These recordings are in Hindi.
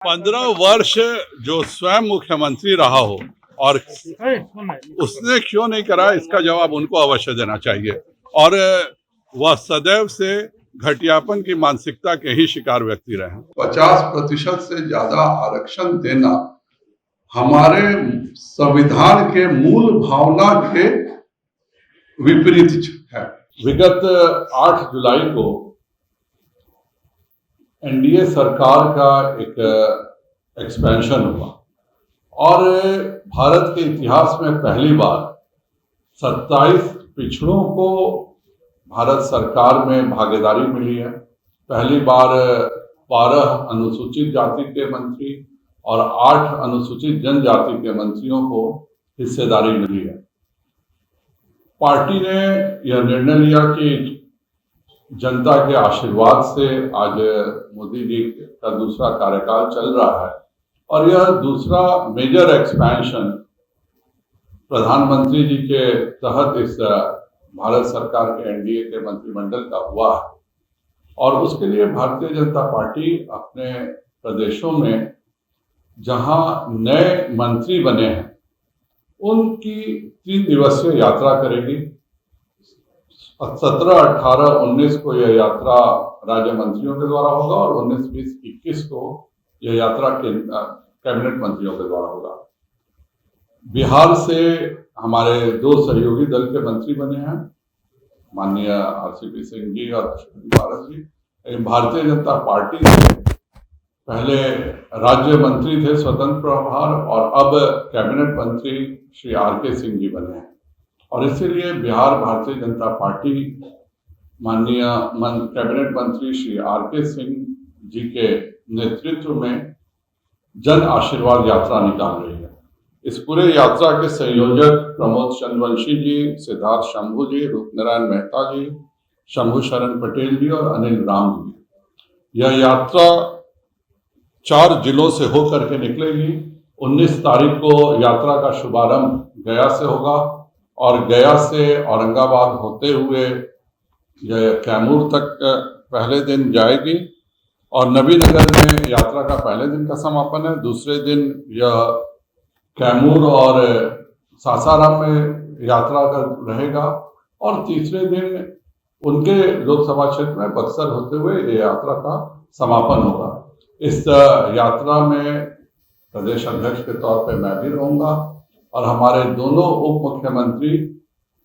15 वर्ष जो स्वयं मुख्यमंत्री रहा हो और उसने क्यों नहीं करा, इसका जवाब उनको अवश्य देना चाहिए। और वह सदैव से घटियापन की मानसिकता के ही शिकार व्यक्ति रहे। 50% से ज्यादा आरक्षण देना हमारे संविधान के मूल भावना के विपरीत है। विगत 8 जुलाई को एनडीए सरकार का एक एक्सपेंशन हुआ और भारत के इतिहास में पहली बार 27 पिछड़ों को भारत सरकार में भागीदारी मिली है। पहली बार 12 अनुसूचित जाति के मंत्री और 8 अनुसूचित जनजाति के मंत्रियों को हिस्सेदारी मिली है। पार्टी ने यह निर्णय लिया कि जनता के आशीर्वाद से आज मोदी जी का दूसरा कार्यकाल चल रहा है और यह दूसरा मेजर एक्सपेंशन प्रधानमंत्री जी के तहत इस भारत सरकार के एनडीए के मंत्रिमंडल का हुआ है। और उसके लिए भारतीय जनता पार्टी अपने प्रदेशों में जहां नए मंत्री बने हैं उनकी 3 दिवसीय यात्रा करेगी। 17, 18, 19 को यह यात्रा राज्य मंत्रियों के द्वारा होगा और 19, 20, 21 को यह यात्रा कैबिनेट मंत्रियों के द्वारा होगा। बिहार से हमारे 2 सहयोगी दल के मंत्री बने हैं, माननीय आरसीपी सिंह जी और पारस जी। भारतीय जनता पार्टी से पहले राज्य मंत्री थे स्वतंत्र प्रभार और अब कैबिनेट मंत्री श्री आरके सिंह जी बने हैं और इसीलिए बिहार भारतीय जनता पार्टी माननीय कैबिनेट मंत्री श्री आरके सिंह जी के नेतृत्व में जन आशीर्वाद यात्रा निकाल रही है। इस पूरे यात्रा के संयोजक प्रमोद चंद्रवंशी जी, सिद्धार्थ शंभू जी, रूपनारायण मेहता जी, शंभू शरण पटेल जी और अनिल राम जी। यह यात्रा 4 जिलों से होकर के निकलेगी। 19 तारीख को यात्रा का शुभारंभ गया से होगा और गया से औरंगाबाद होते हुए यह कैमूर तक पहले दिन जाएगी और नबीनगर में यात्रा का पहले दिन का समापन है। दूसरे दिन यह कैमूर और सासाराम में यात्रा का रहेगा और तीसरे दिन उनके लोकसभा क्षेत्र में बक्सर होते हुए ये यात्रा का समापन होगा। इस यात्रा में प्रदेश अध्यक्ष के तौर पे मैं भी रहूंगा और हमारे दोनों उप मुख्यमंत्री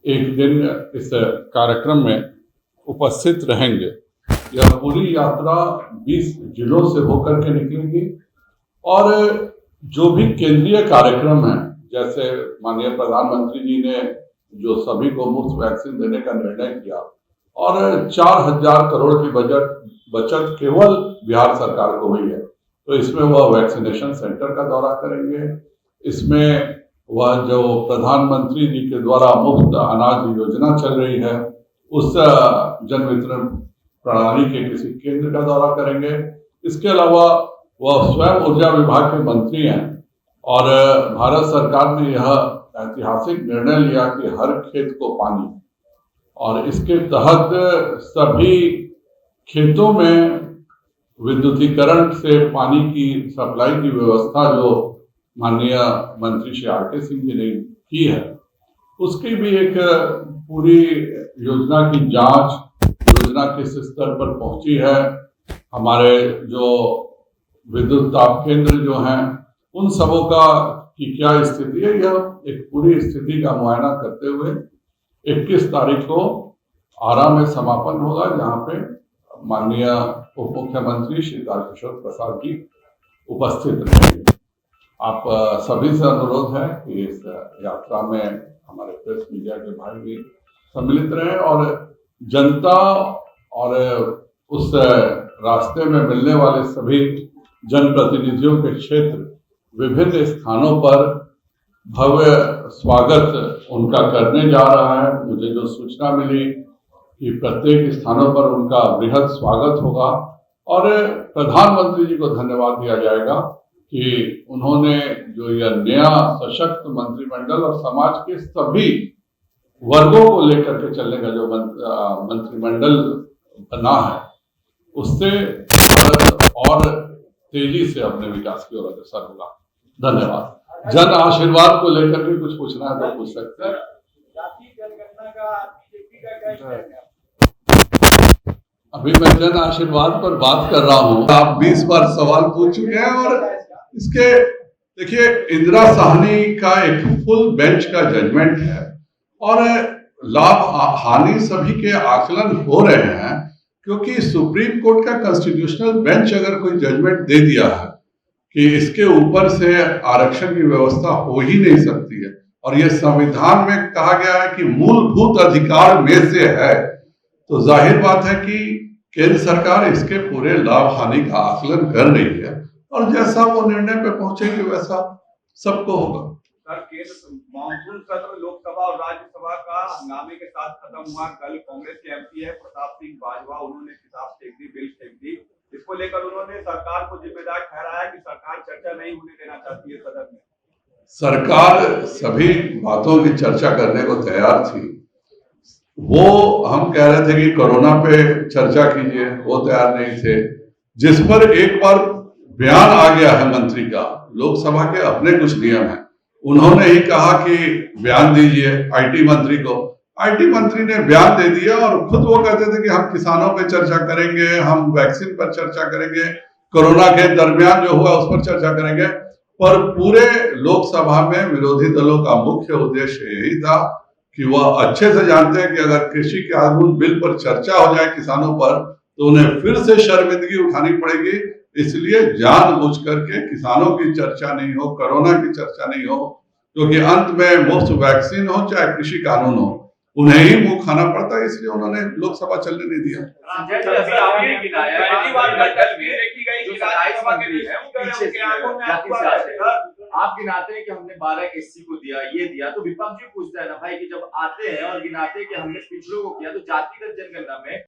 एक दिन इस कार्यक्रम में उपस्थित रहेंगे। यह पूरी यात्रा 20 जिलों से होकर के निकलेगी और जो भी केंद्रीय कार्यक्रम है, जैसे माननीय प्रधानमंत्री जी ने जो सभी को मुफ्त वैक्सीन देने का निर्णय किया और 4000 करोड़ की बचत केवल बिहार सरकार को हुई है, तो इसमें वह वैक्सीनेशन सेंटर का दौरा करेंगे। इसमें वह जो प्रधानमंत्री जी के द्वारा मुफ्त अनाज योजना चल रही है उस जन वितरण प्रणाली के किसी केंद्र का दौरा करेंगे। इसके अलावा वह स्वयं ऊर्जा विभाग के मंत्री हैं और भारत सरकार ने यह ऐतिहासिक निर्णय लिया कि हर खेत को पानी, और इसके तहत सभी खेतों में विद्युतीकरण से पानी की सप्लाई की व्यवस्था जो माननीय मंत्री श्री आरके सिंह जी ने की है, उसकी भी एक पूरी योजना की जांच, योजना किस स्तर पर पहुंची है, हमारे जो विद्युत ताप केंद्र जो हैं उन सबों का की क्या स्थिति है, यह एक पूरी स्थिति का मुआयना करते हुए 21 तारीख को आरा में समापन होगा, जहां पे माननीय उप मुख्यमंत्री श्री तारकिशोर प्रसाद जी उपस्थित रहेंगे। आप सभी से अनुरोध है कि इस यात्रा में हमारे प्रेस मीडिया के भाई भी सम्मिलित रहें और जनता और उस रास्ते में मिलने वाले सभी जनप्रतिनिधियों के क्षेत्र विभिन्न स्थानों पर भव्य स्वागत उनका करने जा रहा है। मुझे जो सूचना मिली कि प्रत्येक स्थानों पर उनका बृहद स्वागत होगा और प्रधानमंत्री जी को धन्यवाद दिया जाएगा कि उन्होंने जो यह नया सशक्त मंत्रिमंडल और समाज के सभी वर्गों को लेकर के चलने का जो मंत्रिमंडल बना है, उससे भारत और तेजी से अपने विकास की ओर अग्रसर होगा। धन्यवाद। जन आशीर्वाद को लेकर के कुछ पूछना है तो पूछ सकते हैं। जाति जनगणना का बीजेपी का क्या स्टैंड है? अभी मैं जन आशीर्वाद पर बात कर रहा हूं। आप 20 बार सवाल पूछ चुके हैं और इसके देखिए इंदिरा साहनी का एक फुल बेंच का जजमेंट है और लाभ हानि सभी के आकलन हो रहे हैं, क्योंकि सुप्रीम कोर्ट का कॉन्स्टिट्यूशनल बेंच अगर कोई जजमेंट दे दिया है कि इसके ऊपर से आरक्षण की व्यवस्था हो ही नहीं सकती है और यह संविधान में कहा गया है कि मूलभूत अधिकार में से है, तो जाहिर बात है कि केंद्र सरकार इसके पूरे लाभ हानि का आकलन कर रही है और जैसा वो निर्णय पे पहुंचेगी वैसा सबको होगा। सर, केंद्र मानसून सत्र लोकसभा और राज्यसभा का हंगामे के साथ खत्म हुआ। कल कांग्रेस के एमपी है प्रताप सिंह बाजवा, उन्होंने किताब फेंक दी, बिल फेंक दी। इसको लेकर उन्होंने सरकार को जिम्मेदार ठहराया कि सरकार चर्चा नहीं होने देना चाहती है सदन में। सरकार सभी बातों की चर्चा करने को तैयार थी। वो हम कह रहे थे कि कोरोना पे चर्चा कीजिए, वो तैयार नहीं थे। जिस पर एक बार बयान आ गया है मंत्री का, लोकसभा के अपने कुछ नियम हैं, उन्होंने ही कहा कि बयान दीजिए आईटी मंत्री को। आईटी मंत्री ने बयान दे दिया और खुद वो कहते थे कि हम किसानों पे चर्चा करेंगे, हम वैक्सीन पर चर्चा करेंगे, कोरोना के दरमियान जो हुआ उस पर चर्चा करेंगे। पर पूरे लोकसभा में विरोधी दलों का मुख्य उद्देश्य यही था कि वह अच्छे से जानते हैं कि अगर कृषि कानून बिल पर चर्चा हो जाए किसानों पर तो उन्हें फिर से शर्मिंदगी उठानी पड़ेगी, इसलिए जानबूझ करके किसानों की चर्चा नहीं हो, कोरोना की चर्चा नहीं हो, क्योंकि अंत में मुफ्त वैक्सीन हो चाहे कृषि कानून हो, उन्हें ही मुंह खाना पड़ता है, इसलिए उन्होंने लोकसभा चलने नहीं दिया। आप गिनाते हैं कि हमने 12 एससी को दिया, ये दिया, तो विपक्ष भी पूछता है ना भाई कि जब आते हैं और गिनाते हैं कि हमने पिछड़ों को किया, तो जातिगत जनगणना में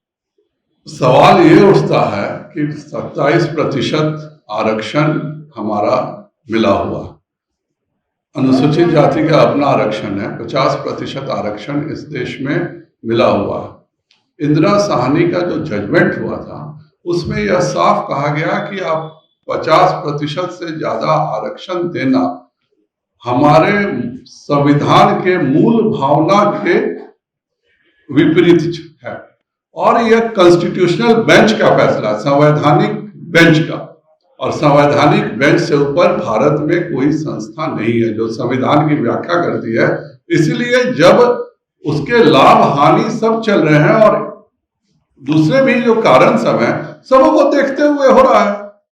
सवाल ये उठता है कि 27% आरक्षण हमारा मिला हुआ, अनुसूचित जाति का अपना आरक्षण है, 50% आरक्षण इस देश में मिला हुआ। इंदिरा साहनी का जो जजमेंट हुआ था उसमें यह साफ कहा गया कि आप 50% से ज्यादा आरक्षण देना हमारे संविधान के मूल भावना के विपरीत है और यह कॉन्स्टिट्यूशनल बेंच का फैसला, संवैधानिक बेंच का, और संवैधानिक बेंच से ऊपर भारत में कोई संस्था नहीं है जो संविधान की व्याख्या करती है। इसलिए जब उसके लाभ हानि सब चल रहे हैं और दूसरे भी जो कारण सब हैं सबको देखते हुए हो रहा है,